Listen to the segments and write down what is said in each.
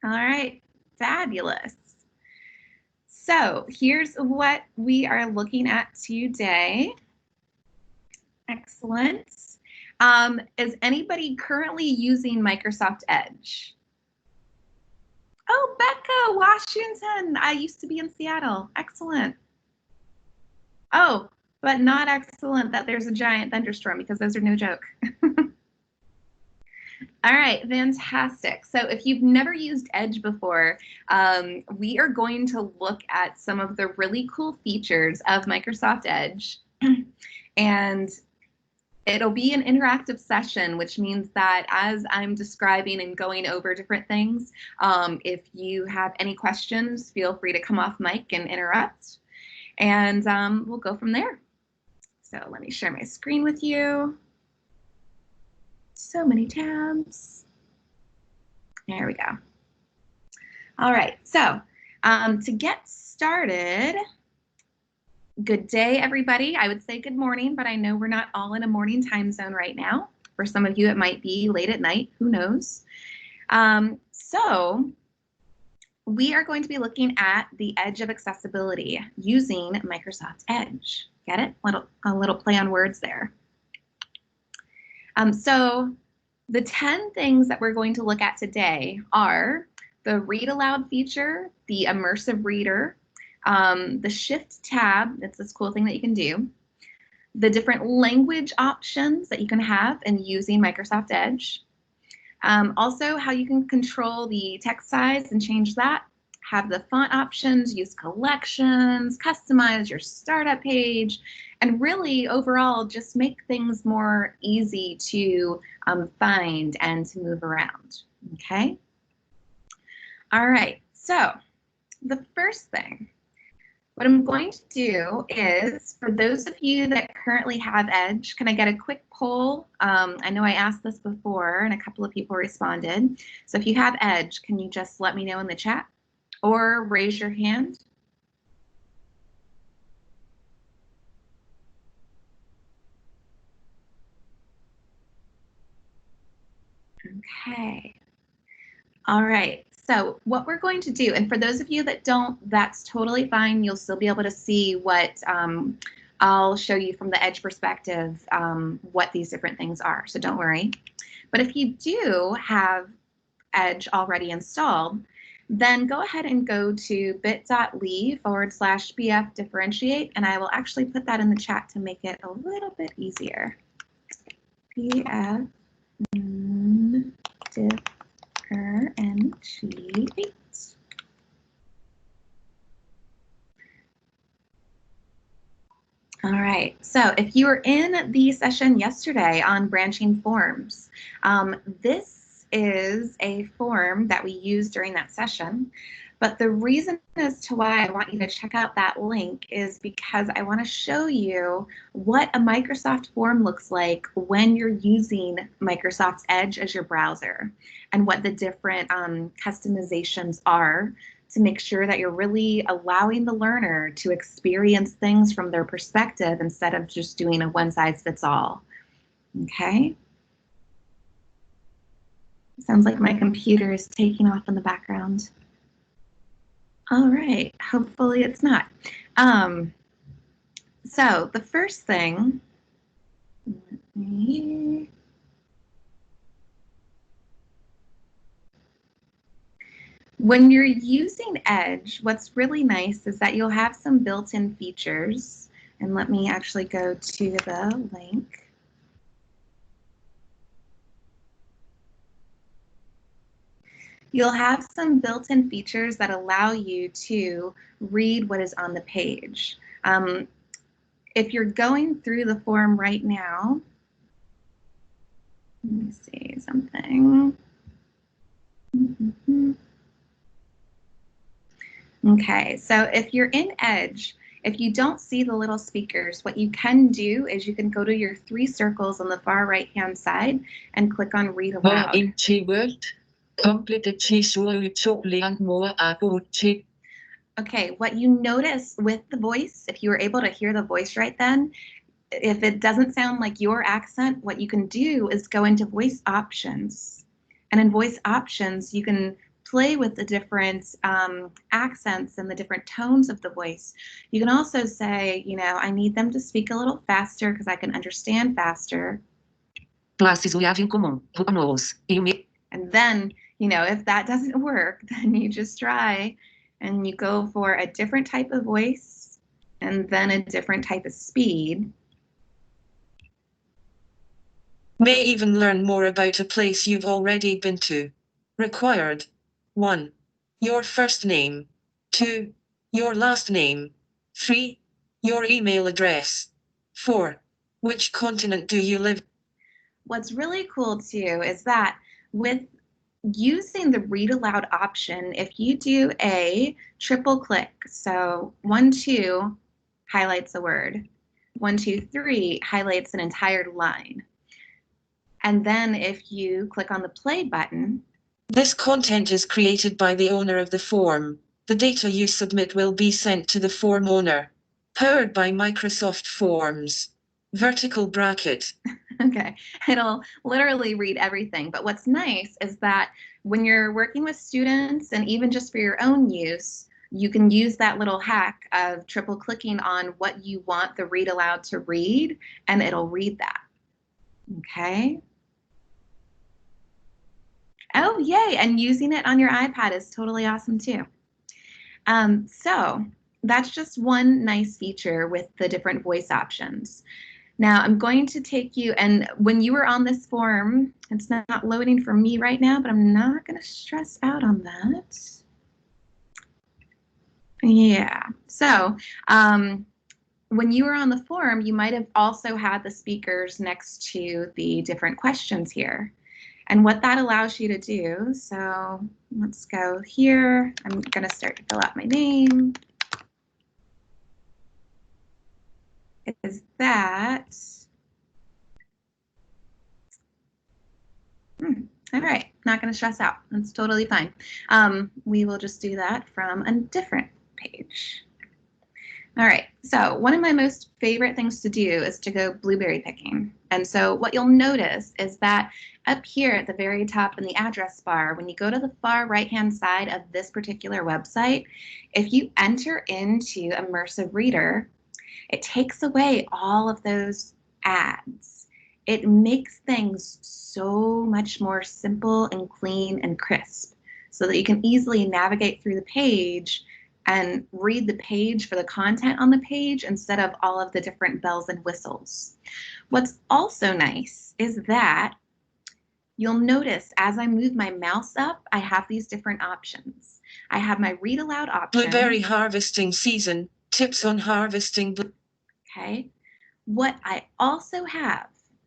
All right, fabulous. So here's what we are looking at today. Excellent. Is anybody currently using Microsoft Edge? Oh, Becca, Washington. I used to be in Seattle. Excellent. Oh, but not excellent that there's a giant thunderstorm, because those are no joke. All right, fantastic. So if you've never used Edge before, we are going to look at some of the really cool features of Microsoft Edge. And it'll be an interactive session, which means that as I'm describing and going over different things, if you have any questions, feel free to come off mic and interrupt, and we'll go from there. So let me share my screen with you. So many tabs. There we go. All right, so to get started, good day, everybody. I would say good morning, but I know we're not all in a morning time zone right now. For some of you, it might be late at night, who knows? So we are going to be looking at the edge of accessibility using Microsoft Edge. Get it? A little play on words there. So the 10 things that we're going to look at today are the Read Aloud feature, the Immersive Reader, the Shift tab, that's this cool thing that you can do, the different language options that you can have in using Microsoft Edge, also how you can control the text size and change that, have the font options, use collections, customize your startup page, and really overall just make things more easy to find and to move around, okay? All right, so the first thing, what I'm going to do is, for those of you that currently have Edge, can I get a quick poll? I know I asked this before and a couple of people responded. So if you have Edge, can you just let me know in the chat or raise your hand? Okay. All right. So what we're going to do, and for those of you that don't, that's totally fine. You'll still be able to see what I'll show you from the Edge perspective, what these different things are. So don't worry. But if you do have Edge already installed, then go ahead and go to bit.ly/bf differentiate, and I will actually put that in the chat to make it a little bit easier. bf differentiate. All right, so if you were in the session yesterday on branching forms, this is a form that we used during that session. But the reason as to why I want you to check out that link is because I want to show you what a Microsoft form looks like when you're using Microsoft Edge as your browser, and what the different customizations are to make sure that you're really allowing the learner to experience things from their perspective instead of just doing a one-size-fits-all. Okay? Sounds like my computer is taking off in the background. All right, hopefully it's not. So the first thing, when you're using Edge, what's really nice is that you'll have some built-in features. And let me actually go to the link. You'll have some built-in features that allow you to read what is on the page. If you're going through the form right now, let me see something. Okay, so if you're in Edge, if you don't see the little speakers, what you can do is you can go to your 3 circles on the far right-hand side and click on Read Aloud. Okay, what you notice with the voice, if you were able to hear the voice right then, if it doesn't sound like your accent, what you can do is go into voice options. And in voice options, you can play with the different accents and the different tones of the voice. You can also say, you know, I need them to speak a little faster because I can understand faster. Classes we have in common. And then, you know, if that doesn't work, then you just try and you go for a different type of voice and then a different type of speed. May even learn more about a place you've already been to. Required. 1. Your first name. 2. Your last name. 3. Your email address. 4. Which continent do you live? What's really cool too is that with using the read aloud option, if you do a triple click, so 1, 2 highlights a word, 1, 2, 3 highlights an entire line. And then if you click on the play button, this content is created by the owner of the form. The data you submit will be sent to the form owner. Powered by Microsoft Forms. Vertical bracket. Okay, it'll literally read everything. But what's nice is that when you're working with students and even just for your own use, you can use that little hack of triple clicking on what you want the read aloud to read, and it'll read that. Okay. Oh, yay, and using it on your iPad is totally awesome too. So that's just one nice feature with the different voice options. Now I'm going to take you, and when you were on this form, it's not loading for me right now, but I'm not going to stress out on that. Yeah, so when you were on the form, you might have also had the speakers next to the different questions here. And what that allows you to do, so let's go here. I'm going to start to fill out my name. Is that, all right, not going to stress out. That's totally fine. We will just do that from a different page. All right, so one of my most favorite things to do is to go blueberry picking. And so what you'll notice is that up here at the very top in the address bar, when you go to the far right-hand side of this particular website, if you enter into Immersive Reader, it takes away all of those ads. It makes things so much more simple and clean and crisp so that you can easily navigate through the page and read the page for the content on the page instead of all of the different bells and whistles. What's also nice is that you'll notice as I move my mouse up, I have these different options. I have my read aloud option. Blueberry harvesting season, tips on harvesting. Okay. What I also have,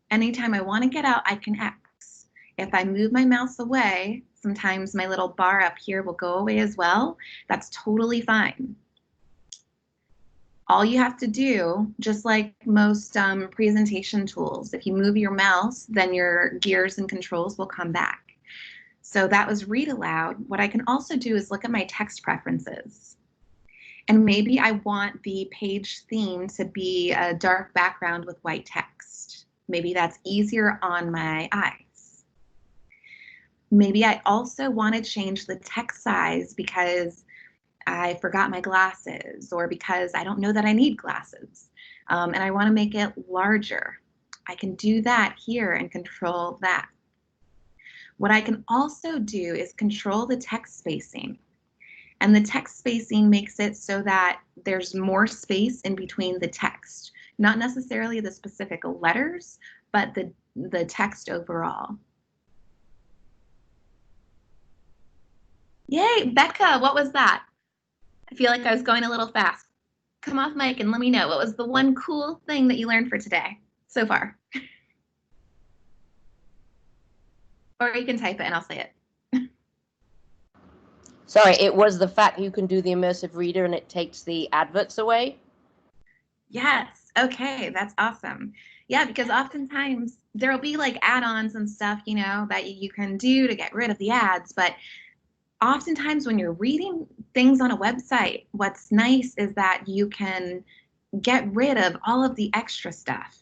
anytime I want to get out, I can X. If I move my mouse away, sometimes my little bar up here will go away as well. That's totally fine. All you have to do, just like most presentation tools, if you move your mouse, then your gears and controls will come back. So that was read aloud. What I can also do is look at my text preferences. And maybe I want the page theme to be a dark background with white text. Maybe that's easier on my eyes. Maybe I also want to change the text size because I forgot my glasses or because I don't know that I need glasses and I want to make it larger. I can do that here and control that. What I can also do is control the text spacing. And the text spacing makes it so that there's more space in between the text, not necessarily the specific letters, but the text overall. Yay, Becca, what was that? I feel like I was going a little fast. Come off mic and let me know what was the one cool thing that you learned for today so far. Or you can type it and I'll say it. Sorry, it was the fact you can do the immersive reader and it takes the adverts away? Yes, okay, that's awesome. Yeah, because oftentimes there'll be like add-ons and stuff, you know, that you can do to get rid of the ads, but oftentimes when you're reading things on a website, what's nice is that you can get rid of all of the extra stuff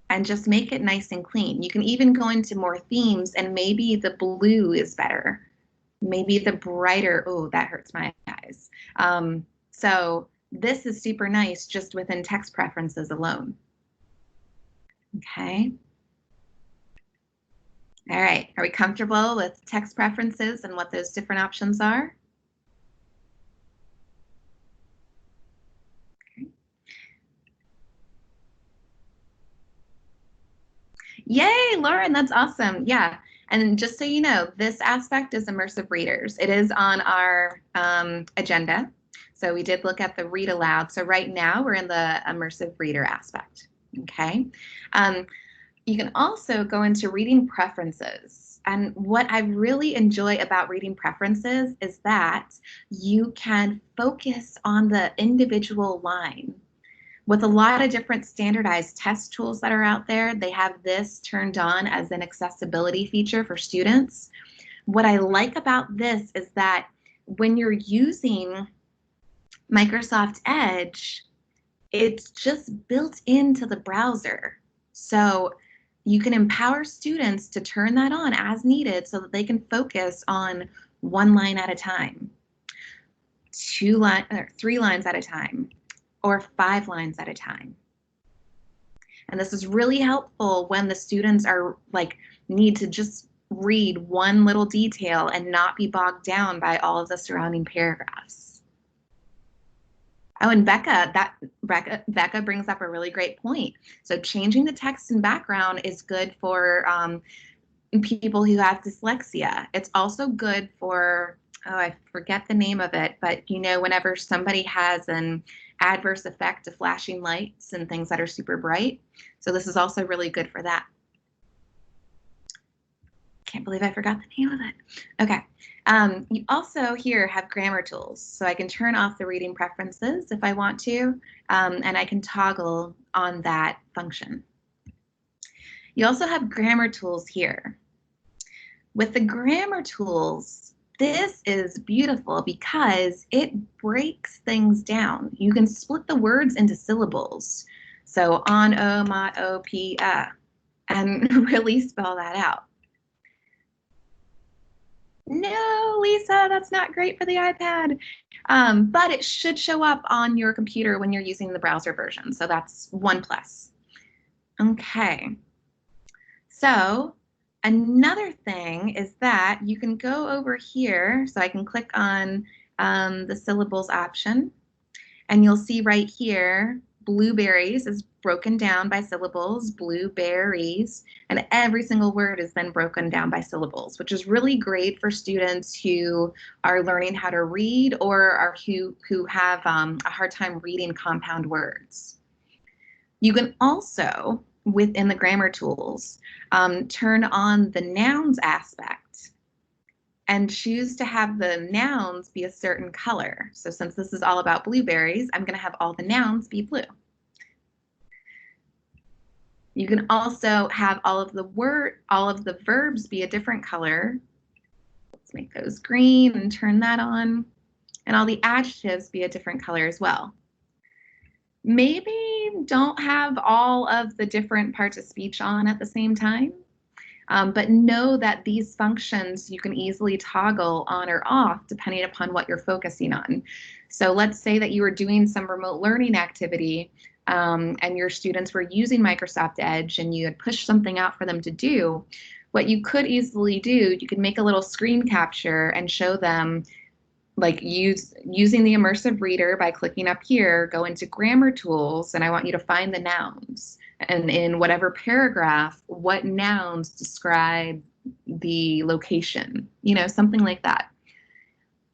and just make it nice and clean. You can even go into more themes and maybe the blue is better. maybe the brighter, oh, that hurts my eyes. So this is super nice just within text preferences alone. Okay. All right, are we comfortable with text preferences and what those different options are? Okay. Yay, Lauren, that's awesome. Yeah, and just so you know, this aspect is immersive readers. It is on our agenda. So we did look at the read aloud. So right now we're in the immersive reader aspect, okay? You can also go into reading preferences. And what I really enjoy about reading preferences is that you can focus on the individual line. With a lot of different standardized test tools that are out there, they have this turned on as an accessibility feature for students. What I like about this is that when you're using Microsoft Edge, it's just built into the browser. So you can empower students to turn that on as needed so that they can focus on one line at a time, 3 lines at a time, or 5 lines at a time. And this is really helpful when the students are need to just read one little detail and not be bogged down by all of the surrounding paragraphs. Oh, and Becca brings up a really great point. So changing the text and background is good for people who have dyslexia. It's also good for, oh, I forget the name of it, but you know, whenever somebody has an adverse effect of flashing lights and things that are super bright. So this is also really good for that. Can't believe I forgot the name of it. Okay. You also here have grammar tools. So I can turn off the reading preferences if I want to, and I can toggle on that function. You also have grammar tools here. With the grammar tools, this is beautiful because it breaks things down. You can split the words into syllables. So on, o, ma, o, p, and really spell that out. No, Lisa, that's not great for the iPad. But it should show up on your computer when you're using the browser version. So that's one plus. Okay. So another thing is that you can go over here. So I can click on the syllables option, and you'll see right here, blueberries is broken down by syllables, blueberries, and every single word is then broken down by syllables, which is really great for students who are learning how to read or who have a hard time reading compound words. You can also, within the grammar tools, turn on the nouns aspect and choose to have the nouns be a certain color. So since this is all about blueberries, I'm going to have all the nouns be blue. You can also have all of the verbs be a different color. Let's make those green and turn that on. And all the adjectives be a different color as well. Maybe don't have all of the different parts of speech on at the same time. But know that these functions you can easily toggle on or off depending upon what you're focusing on. So let's say that you were doing some remote learning activity and your students were using Microsoft Edge and you had pushed something out for them to do. What you could easily do, you could make a little screen capture and show them using the immersive reader by clicking up here, go into grammar tools, and I want you to find the nouns. And in whatever paragraph, what nouns describe the location, something like that.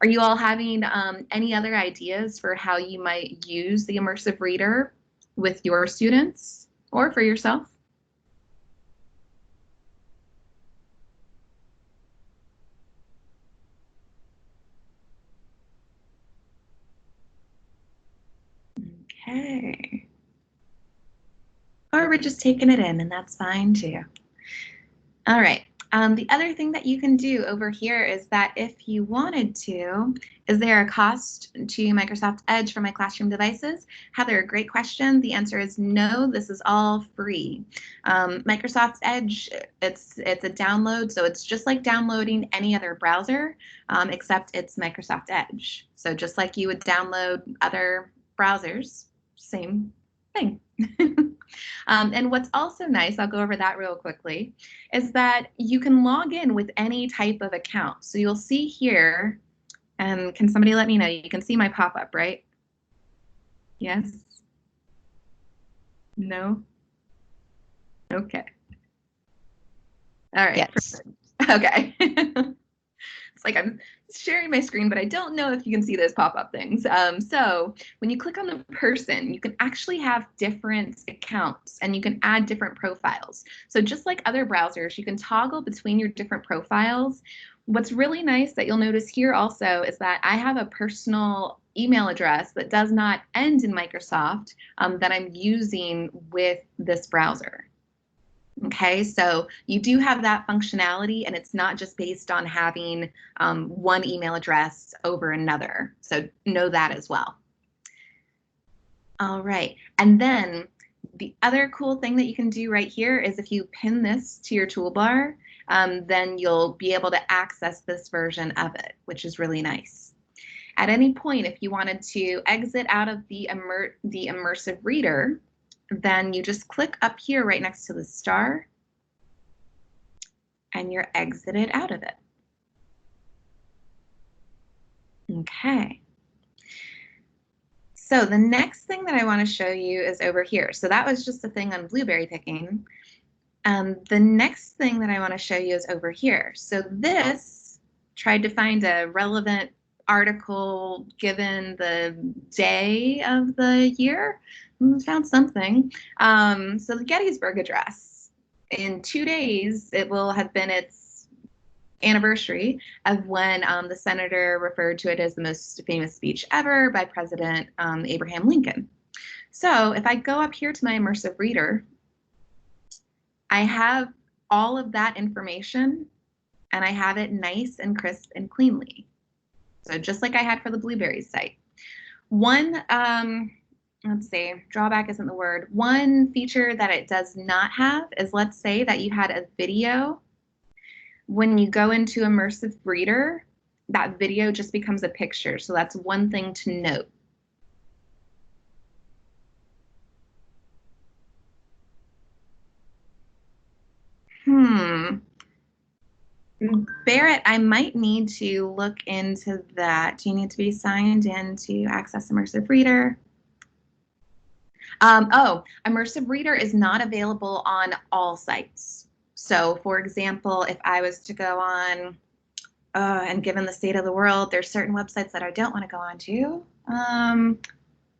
Are you all having any other ideas for how you might use the immersive reader with your students or for yourself? Okay. Or we're just taking it in, and that's fine too. All right. The other thing that you can do over here is that if you wanted to, is there a cost to Microsoft Edge for my classroom devices? Heather, great question. The answer is no, this is all free. Microsoft Edge, it's a download, so it's just like downloading any other browser, except it's Microsoft Edge. So just like you would download other browsers, same thing. And what's also nice, I'll go over that real quickly, is that you can log in with any type of account. So you'll see here, and can somebody let me know? You can see my pop-up, right? Yes? No? Okay. All right. Yes. Okay. It's like I'm sharing my screen, but I don't know if you can see those pop-up things. So when you click on the person, you can actually have different accounts and you can add different profiles. So just like other browsers, you can toggle between your different profiles. What's really nice that you'll notice here also is that I have a personal email address that does not end in Microsoft that I'm using with this browser. Okay, so you do have that functionality, and it's not just based on having one email address over another. So know that as well. All right, and then the other cool thing that you can do right here is if you pin this to your toolbar, then you'll be able to access this version of it, which is really nice. At any point, if you wanted to exit out of the Immersive Reader, then you just click up here right next to the star and you're exited out of it. Okay. So the next thing that I want to show you is over here. So that was just a thing on blueberry picking. The next thing that I want to show you is over here. So this tried to find a relevant article given the day of the year. Found something. So the Gettysburg Address. In 2 days, it will have been its anniversary of when the senator referred to it as the most famous speech ever by President Abraham Lincoln. So if I go up here to my Immersive Reader, I have all of that information, and I have it nice and crisp and cleanly. So just like I had for the Blueberries site. One, let's see, drawback isn't the word. One feature that it does not have is, let's say that you had a video. When you go into Immersive Reader, that video just becomes a picture. So that's one thing to note. Barrett, I might need to look into that. Do you need to be signed in to access Immersive Reader? Immersive Reader is not available on all sites. So for example, if I was to go on, and given the state of the world, there's certain websites that I don't want to go on to.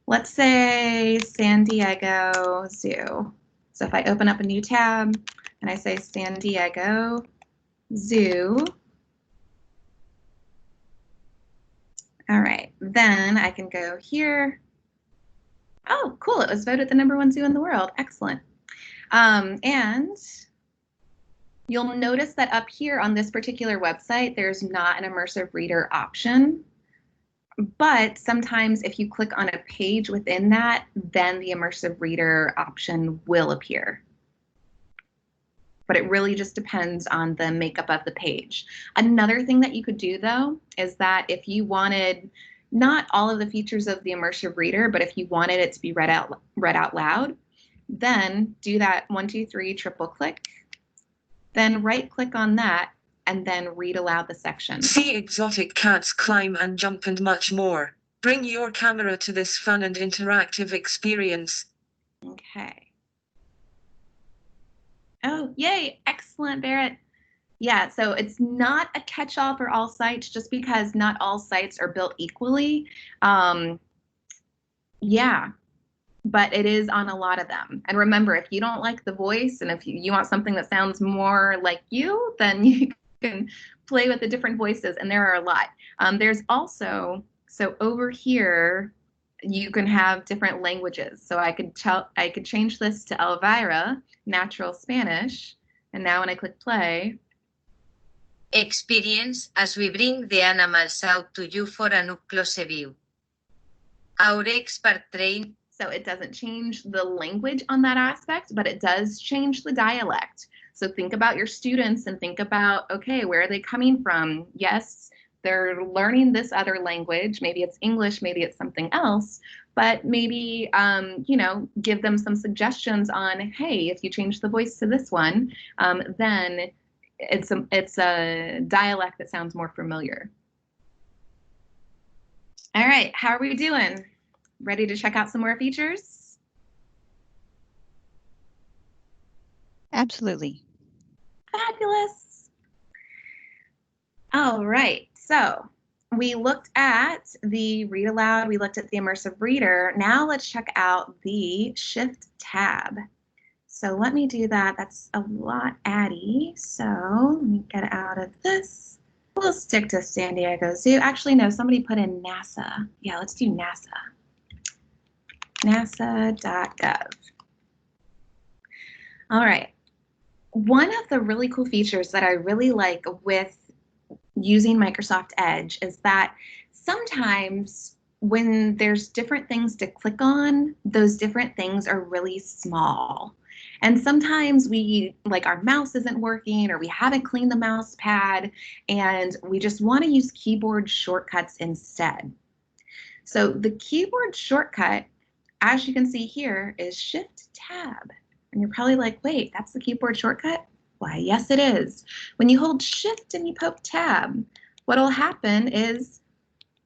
Let's say San Diego Zoo. So if I open up a new tab and I say San Diego Zoo. All right, then I can go here. Oh, cool, it was voted the #1 zoo in the world. Excellent. And you'll notice that up here on this particular website, there's not an Immersive Reader option. But sometimes if you click on a page within that, then the Immersive Reader option will appear. But it really just depends on the makeup of the page. Another thing that you could do, though, is that if you wanted not all of the features of the Immersive Reader, but if you wanted it to be read out loud, then do that 1, 2, 3 triple click, then right click on that, and then read aloud the section. See exotic cats climb and jump and much more. Bring your camera to this fun and interactive experience. Okay. Oh, yay, excellent, Barrett. Yeah, so it's not a catch-all for all sites just because not all sites are built equally. Yeah, but it is on a lot of them. And remember, if you don't like the voice and if you want something that sounds more like you, then you can play with the different voices, and there are a lot. There's also, so over here, you can have different languages. So I could change this to Elvira, natural Spanish, and now when I click play, experience as we bring the animals out to you for an up-close view. Our expert trained. So it doesn't change the language on that aspect, but it does change the dialect. So think about your students and think about, okay, where are they coming from? Yes, they're learning this other language. Maybe it's English, maybe it's something else, but maybe, you know, give them some suggestions on, hey, if you change the voice to this one, then it's a dialect that sounds more familiar. All right, how are we doing? Ready to check out some more features? Absolutely. Fabulous. All right, so we looked at the Read Aloud, we looked at the Immersive Reader. Now let's check out the Shift tab. So let me do that. That's a lot addy. So let me get out of this. We'll stick to San Diego Zoo. Actually, no, somebody put in NASA. Yeah, let's do NASA. NASA.gov. All right. One of the really cool features that I really like with using Microsoft Edge is that sometimes when there's different things to click on, those different things are really small. And sometimes like our mouse isn't working or we haven't cleaned the mouse pad and we just want to use keyboard shortcuts instead. So the keyboard shortcut, as you can see here, is Shift Tab. And you're probably like, wait, that's the keyboard shortcut? Why, yes, it is. When you hold Shift and you poke Tab, what'll happen is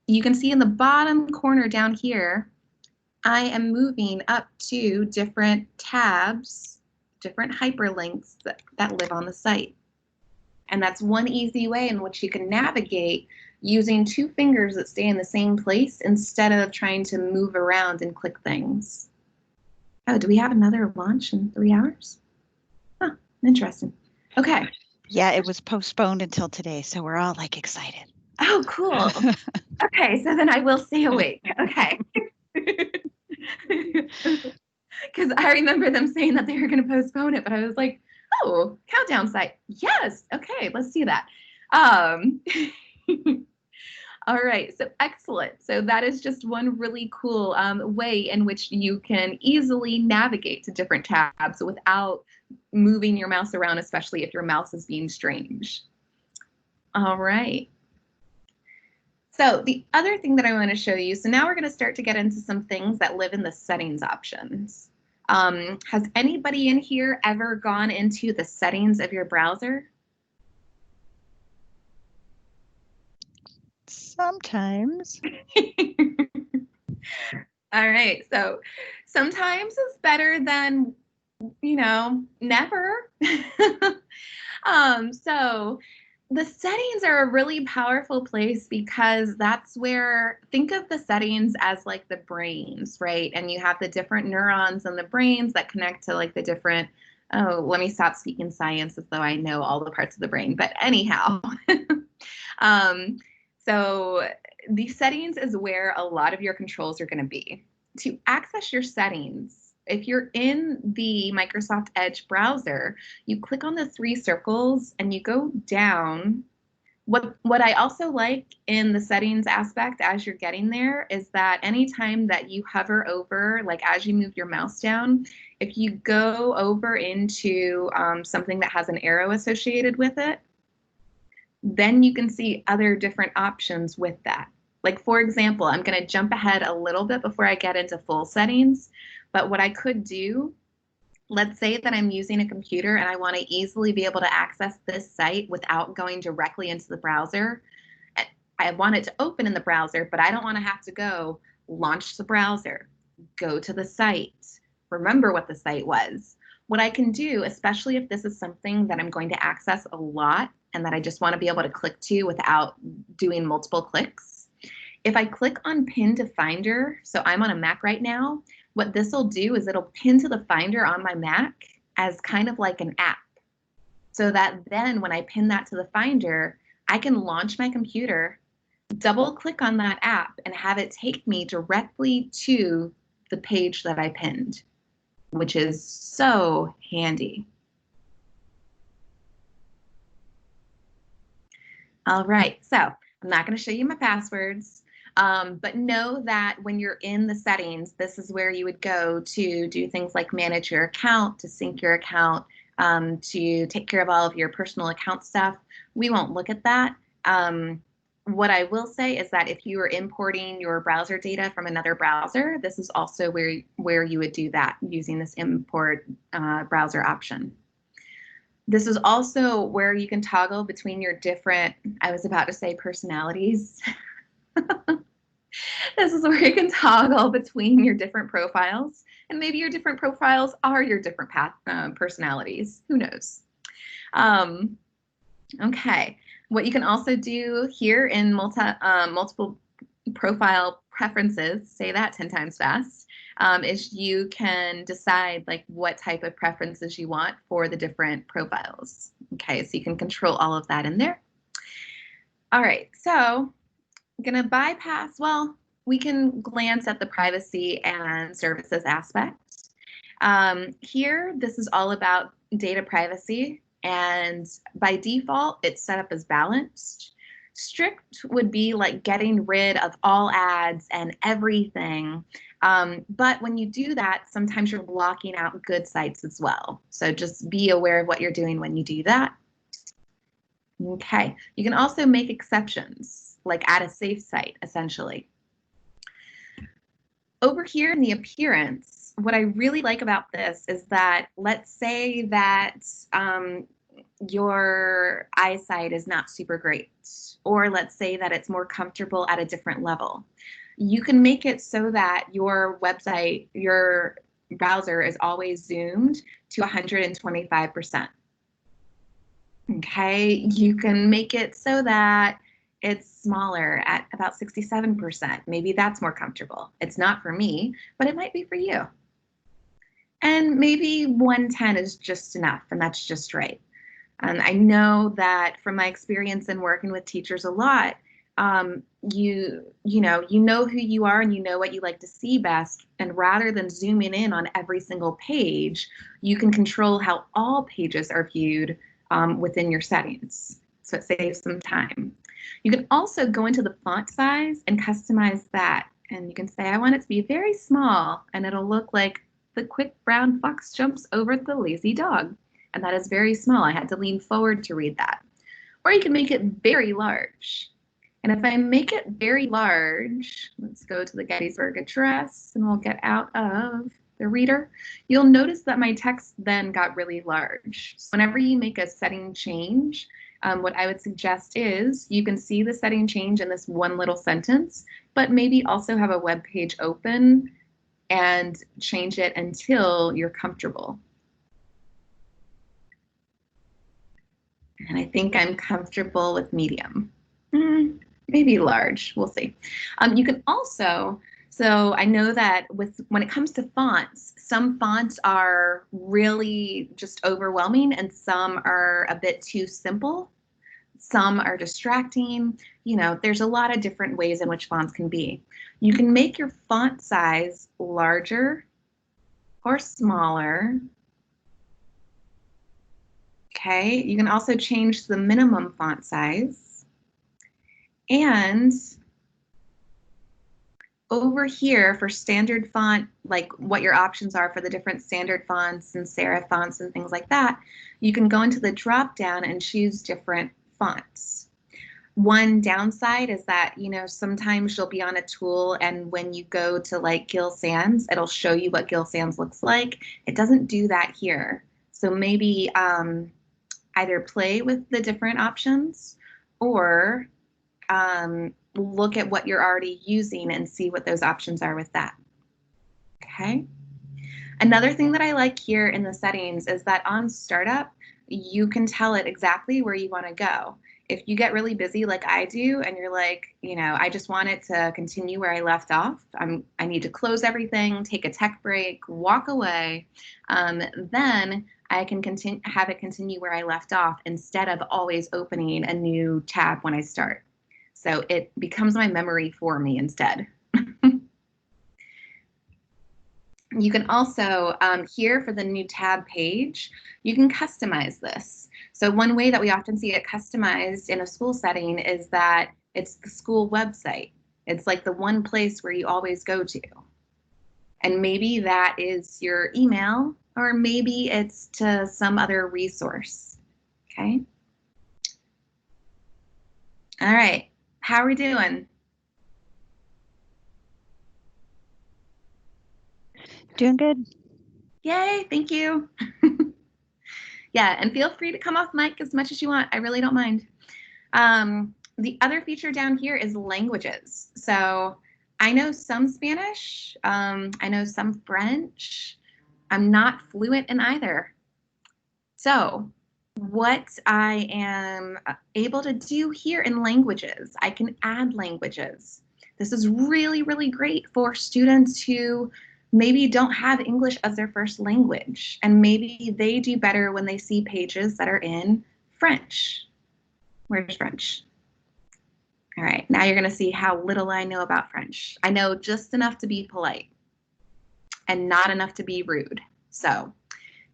you can see in the bottom corner down here, I am moving up to different tabs, different hyperlinks that live on the site. And that's one easy way in which you can navigate using two fingers that stay in the same place instead of trying to move around and click things. Oh, do we have another launch in 3 hours? Huh, interesting. Okay. Yeah, it was postponed until today, so we're all like excited. Oh, cool. Okay, so then I will stay awake. Okay. Because I remember them saying that they were going to postpone it, but I was like, oh, countdown site. Yes. Okay, let's do that. All right, so excellent. So that is just one really cool way in which you can easily navigate to different tabs without moving your mouse around, especially if your mouse is being strange. All right. So the other thing that I want to show you, so now we're going to start to get into some things that live in the settings options. Has anybody in here ever gone into the settings of your browser? Sometimes. All right, so sometimes it's better than, you know, never. So the settings are a really powerful place because that's where, think of the settings as like the brains, right? And you have the different neurons in the brains that connect to like the different, oh, let me stop speaking science as though I know all the parts of the brain, but anyhow. So the settings is where a lot of your controls are going to be. To access your settings, if you're in the Microsoft Edge browser, you click on the 3 circles and you go down. What I also like in the settings aspect as you're getting there is that anytime that you hover over, like as you move your mouse down, if you go over into something that has an arrow associated with it, then you can see other different options with that. Like, for example, I'm going to jump ahead a little bit before I get into full settings, but what I could do, let's say that I'm using a computer and I want to easily be able to access this site without going directly into the browser. I want it to open in the browser, but I don't want to have to go launch the browser, go to the site, remember what the site was. What I can do, especially if this is something that I'm going to access a lot and that I just want to be able to click to without doing multiple clicks, if I click on Pin to Finder, so I'm on a Mac right now, what this will do is it'll pin to the Finder on my Mac as kind of like an app. So that then when I pin that to the Finder, I can launch my computer, double click on that app, and have it take me directly to the page that I pinned, which is so handy. All right, so I'm not going to show you my passwords, but know that when you're in the settings, this is where you would go to do things like manage your account, to sync your account, to take care of all of your personal account stuff. We won't look at that. What I will say is that if you are importing your browser data from another browser, this is also where you would do that using this import browser option. This is also where you can toggle between your different, I was about to say personalities. This is where you can toggle between your different profiles, and maybe your different profiles are your different personalities. Who knows? Okay. What you can also do here in multiple profile preferences, say that 10 times fast, is you can decide like what type of preferences you want for the different profiles. Okay, so you can control all of that in there. All right, so I'm gonna bypass, well, we can glance at the privacy and services aspect. Here, this is all about data privacy, and by default, it's set up as balanced. Strict would be like getting rid of all ads and everything. But when you do that, sometimes you're blocking out good sites as well. So just be aware of what you're doing when you do that. Okay, you can also make exceptions, like add a safe site, essentially. Over here in the appearance, what I really like about this is that, let's say that your eyesight is not super great, or let's say that it's more comfortable at a different level. You can make it so that your website, your browser is always zoomed to 125%. Okay, you can make it so that it's smaller at about 67%. Maybe that's more comfortable. It's not for me, but it might be for you. And maybe 110 is just enough, and that's just right. I know that from my experience in working with teachers a lot, you know who you are and you know what you like to see best. And rather than zooming in on every single page, you can control how all pages are viewed within your settings. So it saves some time. You can also go into the font size and customize that. And you can say, I want it to be very small, and it'll look like the quick brown fox jumps over the lazy dog. And that is very small. I had to lean forward to read that. Or you can make it very large. And if I make it very large, let's go to the Gettysburg Address and we'll get out of the reader. You'll notice that my text then got really large. So whenever you make a setting change, what I would suggest is you can see the setting change in this one little sentence, but maybe also have a web page open and change it until you're comfortable. And I think I'm comfortable with medium. Maybe large, we'll see. You can also, so I know that when it comes to fonts, some fonts are really just overwhelming and some are a bit too simple. Some are distracting. You know, there's a lot of different ways in which fonts can be. You can make your font size larger or smaller. Okay, you can also change the minimum font size. And over here for standard font, like what your options are for the different standard fonts and serif fonts and things like that, you can go into the drop down and choose different fonts. One downside is that, you know, sometimes you'll be on a tool and when you go to like Gill Sans, it'll show you what Gill Sans looks like. It doesn't do that here. So maybe either play with the different options or look at what you're already using and see what those options are with that. Okay. Another thing that I like here in the settings is that on startup, you can tell it exactly where you want to go. If you get really busy like I do and you're like, you know, I just want it to continue where I left off, I need to close everything, take a tech break, walk away, then I can have it continue where I left off instead of always opening a new tab when I start. So it becomes my memory for me instead. You can also, here for the new tab page, you can customize this. So one way that we often see it customized in a school setting is that it's the school website. It's like the one place where you always go to. And maybe that is your email, or maybe it's to some other resource, okay? All right, how are we doing? Doing good. Yay, thank you. Yeah, and feel free to come off mic as much as you want. I really don't mind. The other feature down here is languages. So I know some Spanish, I know some French. I'm not fluent in either. So what I am able to do here in languages, I can add languages. This is really, really great for students who maybe don't have English as their first language, and maybe they do better when they see pages that are in French. Where's French? All right, now you're gonna see how little I know about French. I know just enough to be polite and not enough to be rude. So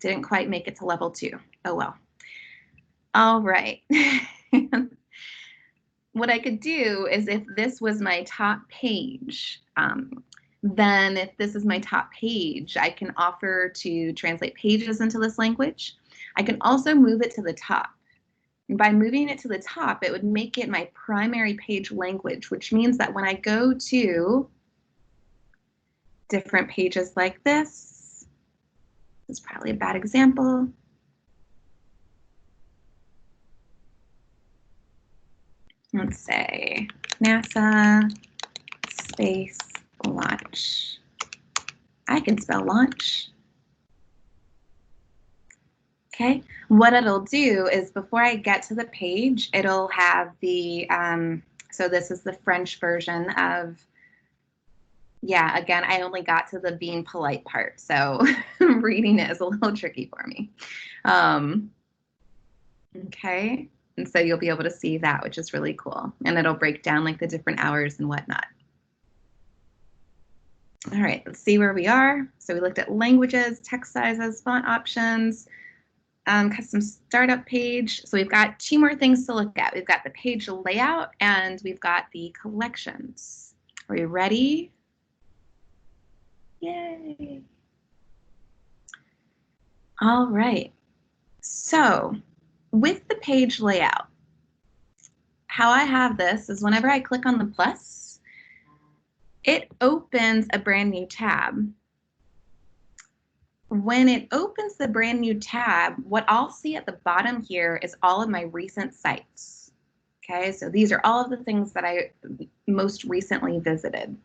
didn't quite make it to level 2. Oh well. All right. What I could do is, if this was my top page, then if this is my top page, I can offer to translate pages into this language. I can also move it to the top. And by moving it to the top, it would make it my primary page language, which means that when I go to different pages like this is probably a bad example. Let's say NASA space launch. I can spell launch. Okay, what it'll do is, before I get to the page, it'll have the, so this is the French version of, yeah, again, I only got to the being polite part, so reading it is a little tricky for me. Okay, and so you'll be able to see that, which is really cool. And it'll break down like the different hours and whatnot. All right, let's see where we are. So we looked at languages, text sizes, font options, custom startup page. So we've got 2 more things to look at. We've got the page layout and we've got the collections. Are you ready? Yay. All right. So with the page layout, how I have this is whenever I click on the plus, it opens a brand new tab. When it opens the brand new tab, what I'll see at the bottom here is all of my recent sites. Okay, so these are all of the things that I most recently visited.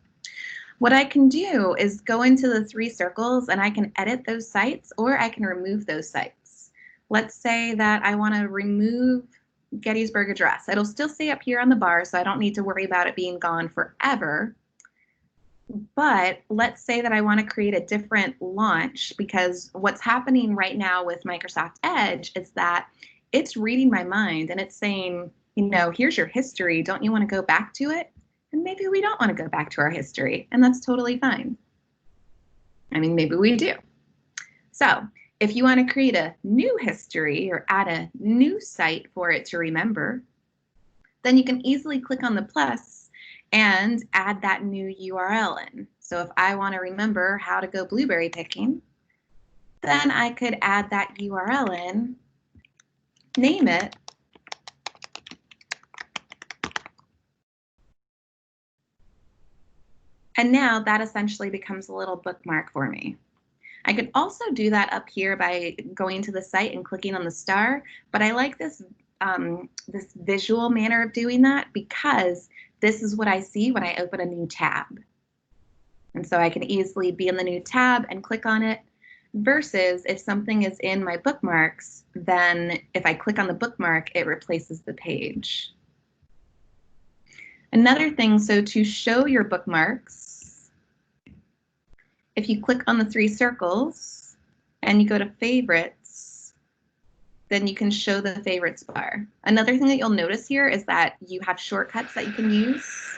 What I can do is go into the 3 circles and I can edit those sites, or I can remove those sites. Let's say that I want to remove Gettysburg Address. It'll still stay up here on the bar, so I don't need to worry about it being gone forever. But let's say that I want to create a different launch, because what's happening right now with Microsoft Edge is that it's reading my mind and it's saying, you know, here's your history. Don't you want to go back to it? And maybe we don't want to go back to our history, and that's totally fine. I mean, maybe we do. So if you want to create a new history or add a new site for it to remember, then you can easily click on the plus and add that new URL in. So if I want to remember how to go blueberry picking, then I could add that URL in, name it, and now that essentially becomes a little bookmark for me. I could also do that up here by going to the site and clicking on the star, but I like this, this visual manner of doing that because this is what I see when I open a new tab. And so I can easily be in the new tab and click on it, versus if something is in my bookmarks, then if I click on the bookmark, it replaces the page. Another thing, so to show your bookmarks, if you click on the 3 circles and you go to favorites, then you can show the favorites bar. Another thing that you'll notice here is that you have shortcuts that you can use.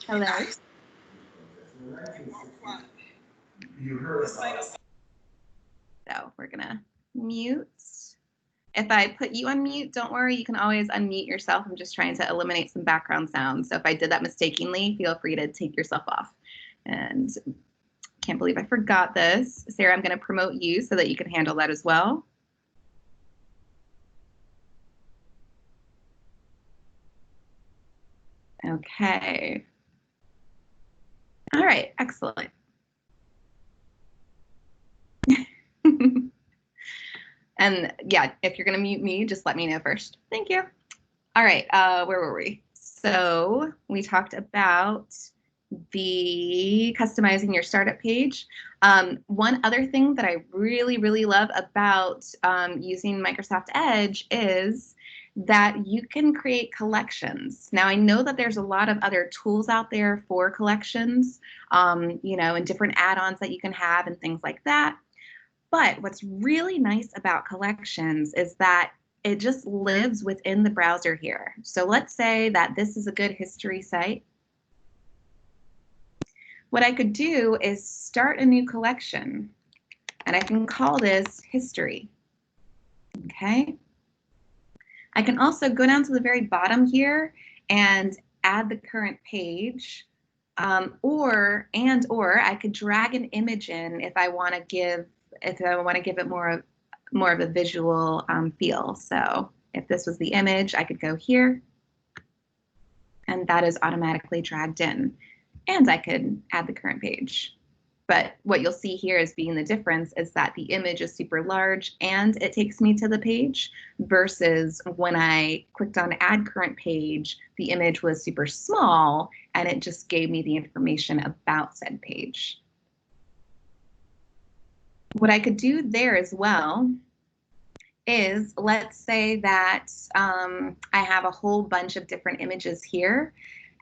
Hello. So we're gonna mute. If I put you on mute, don't worry, you can always unmute yourself. I'm just trying to eliminate some background sounds. So if I did that mistakenly, feel free to take yourself off. And can't believe I forgot this. Sarah, I'm gonna promote you so that you can handle that as well. Okay. All right, excellent. And yeah, if you're gonna mute me, just let me know first. Thank you. All right, where were we? So we talked about the customizing your startup page. One other thing that I really, really love about using Microsoft Edge is that you can create collections. Now, I know that there's a lot of other tools out there for collections, you know, and different add-ons that you can have and things like that. But what's really nice about collections is that it just lives within the browser here. So let's say that this is a good history site. What I could do is start a new collection, and I can call this history. Okay. I can also go down to the very bottom here and add the current page, or I could drag an image in if I want to give it more of a visual feel. So if this was the image, I could go here, and that is automatically dragged in. And I could add the current page. But what you'll see here as being the difference is that the image is super large and it takes me to the page, versus when I clicked on add current page, the image was super small and it just gave me the information about said page. What I could do there as well is, let's say that I have a whole bunch of different images here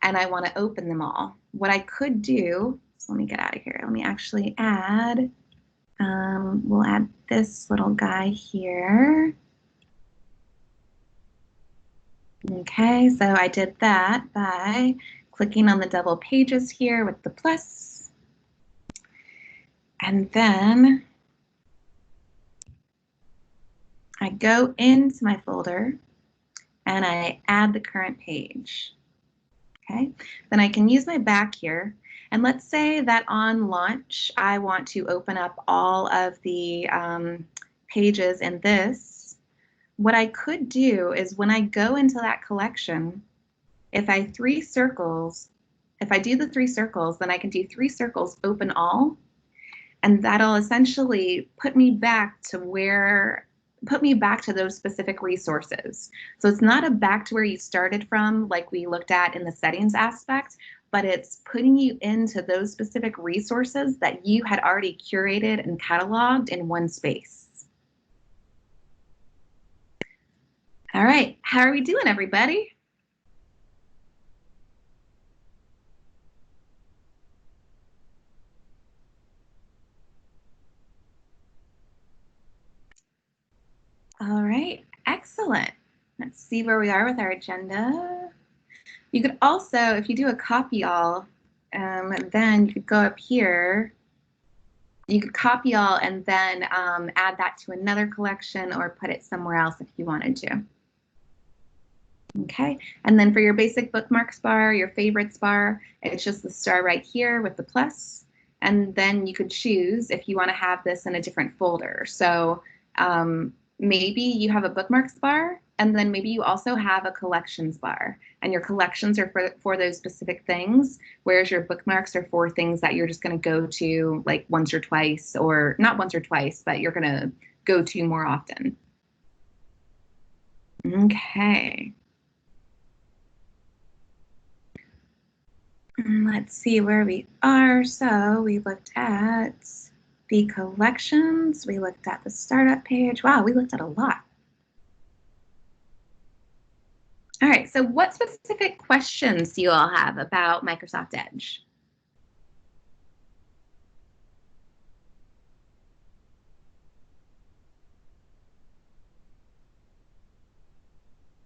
and I want to open them all. What I could do, so let me get out of here. Let me actually add, we'll add this little guy here. Okay, so I did that by clicking on the double pages here with the plus. And then I go into my folder and I add the current page. Okay, then I can use my back here. And let's say that on launch, I want to open up all of the pages in this. What I could do is when I go into that collection, if I do the 3 circles, then I can do 3 circles open all. And that'll essentially put me back to those specific resources. So it's not a back to where you started from, like we looked at in the settings aspect, but it's putting you into those specific resources that you had already curated and cataloged in one space. All right, how are we doing, everybody? All right, excellent. Let's see where we are with our agenda. You could also, if you do a copy all, then you could go up here. You could copy all and then add that to another collection or put it somewhere else if you wanted to. Okay, and then for your basic bookmarks bar, your favorites bar, it's just the star right here with the plus. And then you could choose if you want to have this in a different folder. So maybe you have a bookmarks bar, and then maybe you also have a collections bar, and your collections are for those specific things, whereas your bookmarks are for things that you're just going to go to like once or twice, or not once or twice, but you're going to go to more often. Okay. Let's see where we are. So we looked at the collections, we looked at the startup page. Wow, we looked at a lot. All right, so what specific questions do you all have about Microsoft Edge?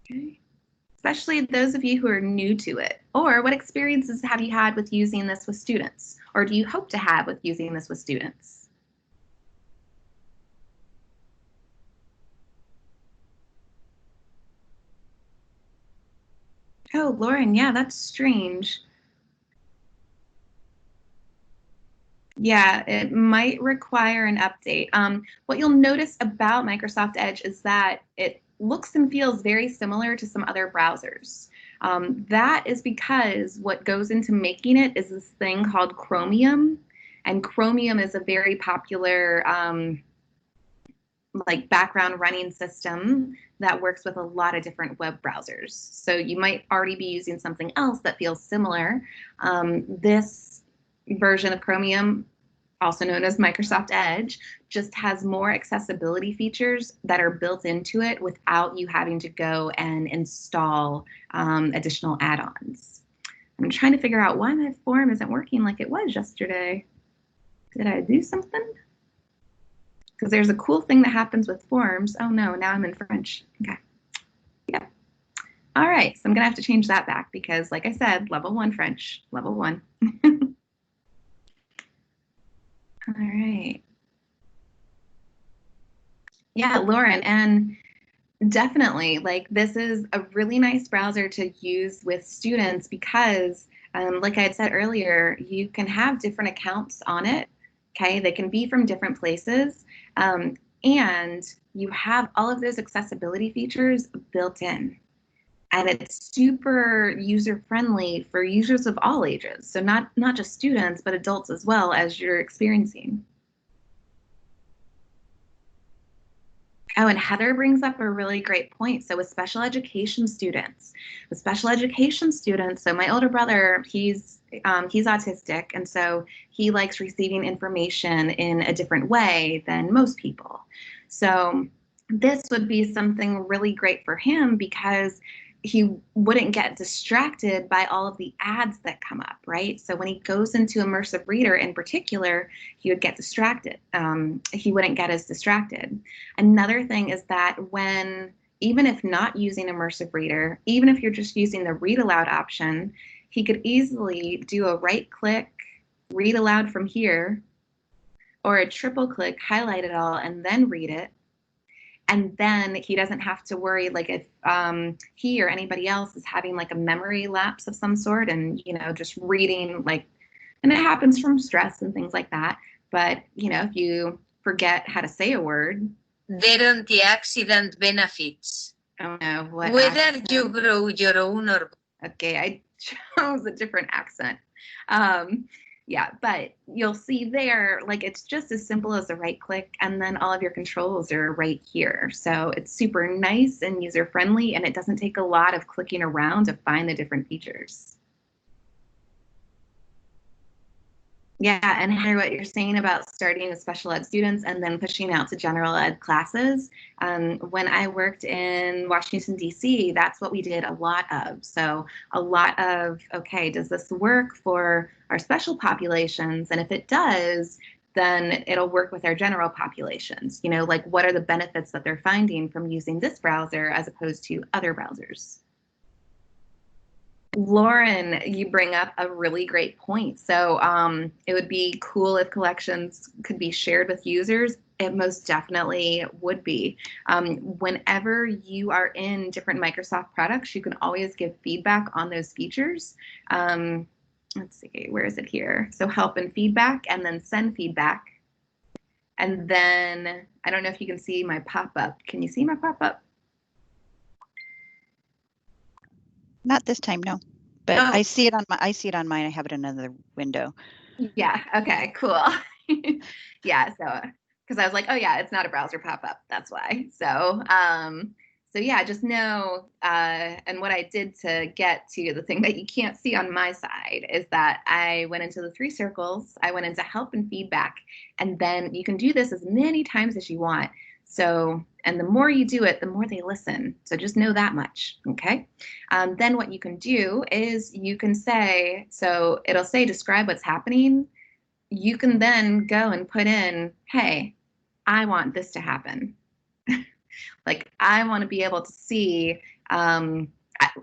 Okay. especially those of you who are new to it? Or what experiences have you had with using this with students? Or do you hope to have with using this with students? Oh, Lauren, yeah, that's strange. Yeah, it might require an update. What you'll notice about Microsoft Edge is that it looks and feels very similar to some other browsers. That is because what goes into making it is this thing called Chromium, and Chromium is a very popular like background running system that works with a lot of different web browsers. So you might already be using something else that feels similar. This version of Chromium, also known as Microsoft Edge, just has more accessibility features that are built into it without you having to go and install additional add-ons. I'm trying to figure out why my form isn't working like it was yesterday. Did I do something? Because there's a cool thing that happens with forms. Oh no, now I'm in French. Okay. Yeah. All right, so I'm gonna have to change that back because like I said, level 1 French, level 1. All right. Yeah, Lauren, and definitely, like this is a really nice browser to use with students because, like I had said earlier, you can have different accounts on it. Okay, they can be from different places, and you have all of those accessibility features built in. And it's super user-friendly for users of all ages. So not just students, but adults as well, as you're experiencing. Oh, and Heather brings up a really great point. So with special education students, so my older brother, he's autistic, and so he likes receiving information in a different way than most people. So this would be something really great for him because he wouldn't get distracted by all of the ads that come up, right? So when he goes into Immersive Reader in particular, he would get distracted. He wouldn't get as distracted. Another thing is that when, even if not using Immersive Reader, even if you're just using the Read Aloud option, he could easily do a right-click, read aloud from here, or a triple-click, highlight it all, and then read it. And then he doesn't have to worry like if he or anybody else is having like a memory lapse of some sort and, you know, just reading like, and it happens from stress and things like that. But, you know, if you forget how to say a word. There the accident benefits. Oh no, what Whether accent? you grow your own or. Okay, I chose a different accent. Yeah, but you'll see there, like it's just as simple as a right click and then all of your controls are right here. So it's super nice and user friendly and it doesn't take a lot of clicking around to find the different features. Yeah, and Heather, what you're saying about starting with special ed students and then pushing out to general ed classes, when I worked in Washington, D.C., that's what we did a lot of. So a lot of, okay, does this work for our special populations? And if it does, then it'll work with our general populations. You know, like what are the benefits that they're finding from using this browser as opposed to other browsers? Lauren, you bring up a really great point. So it would be cool if collections could be shared with users. It most definitely would be. Whenever you are in different Microsoft products, you can always give feedback on those features. Let's see, where is it here? So help and feedback, and then send feedback. And then, I don't know if you can see my pop-up. Can you see my pop-up? Not this time, no. But Oh. I see it on mine. I have it in another window. Yeah. Okay. Cool. Yeah. So, because I was like, oh yeah, it's not a browser pop-up. That's why. So, so yeah, just know. And what I did to get to the thing that you can't see on my side is that I went into the 3 circles. I went into help and feedback, and then you can do this as many times as you want. So, and the more you do it, the more they listen. So just know that much, okay? Then what you can do is you can say, so it'll say, describe what's happening. You can then go and put in, hey, I want this to happen. Like, I want to be able to see, I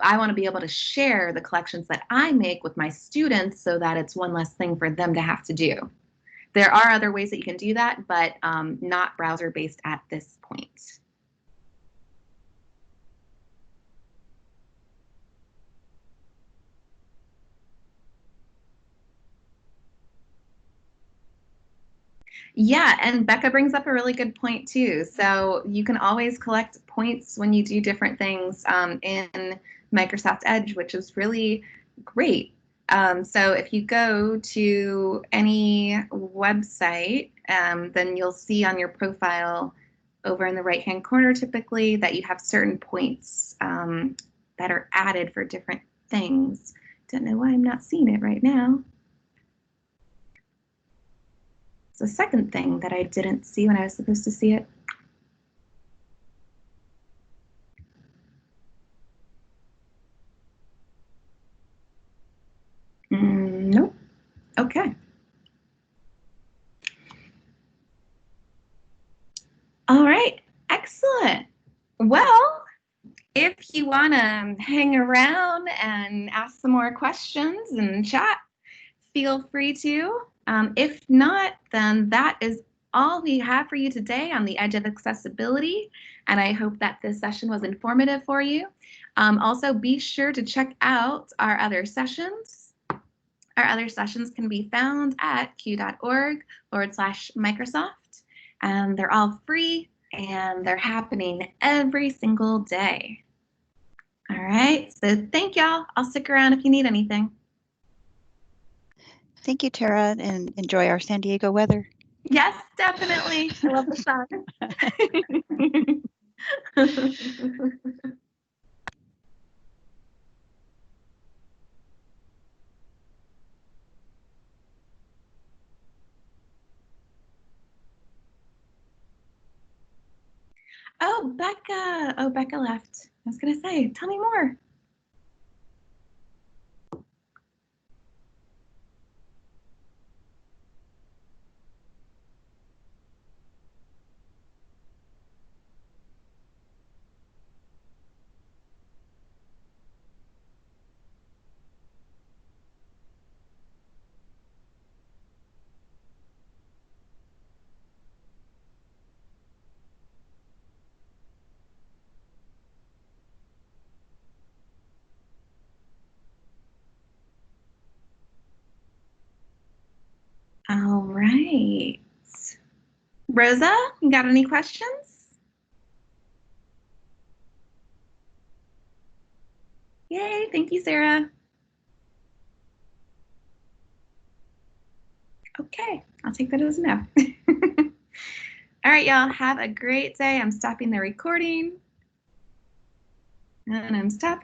I want to be able to share the collections that I make with my students so that it's one less thing for them to have to do. There are other ways that you can do that, but not browser-based at this point. Yeah, and Becca brings up a really good point too. So you can always collect points when you do different things in Microsoft Edge, which is really great. So if you go to any website, then you'll see on your profile over in the right-hand corner typically that you have certain points that are added for different things. Don't know why I'm not seeing it right now. The second thing that I didn't see when I was supposed to see it. Nope. Okay. All right. Excellent. Well, if you want to hang around and ask some more questions and chat, feel free to. If not, then that is all we have for you today on the Edge of Accessibility, and I hope that this session was informative for you. Also, be sure to check out our other sessions. Our other sessions can be found at q.org/Microsoft, and they're all free, and they're happening every single day. All right, so thank y'all. I'll stick around if you need anything. Thank you, Tara, and enjoy our San Diego weather. Yes, definitely. I love the sun. Oh, Becca. Oh, Becca left. I was going to say, tell me more. All right. Rosa, you got any questions? Yay, thank you, Sarah. Okay, I'll take that as a no. All right, y'all, have a great day. I'm stopping the recording. And I'm stopping.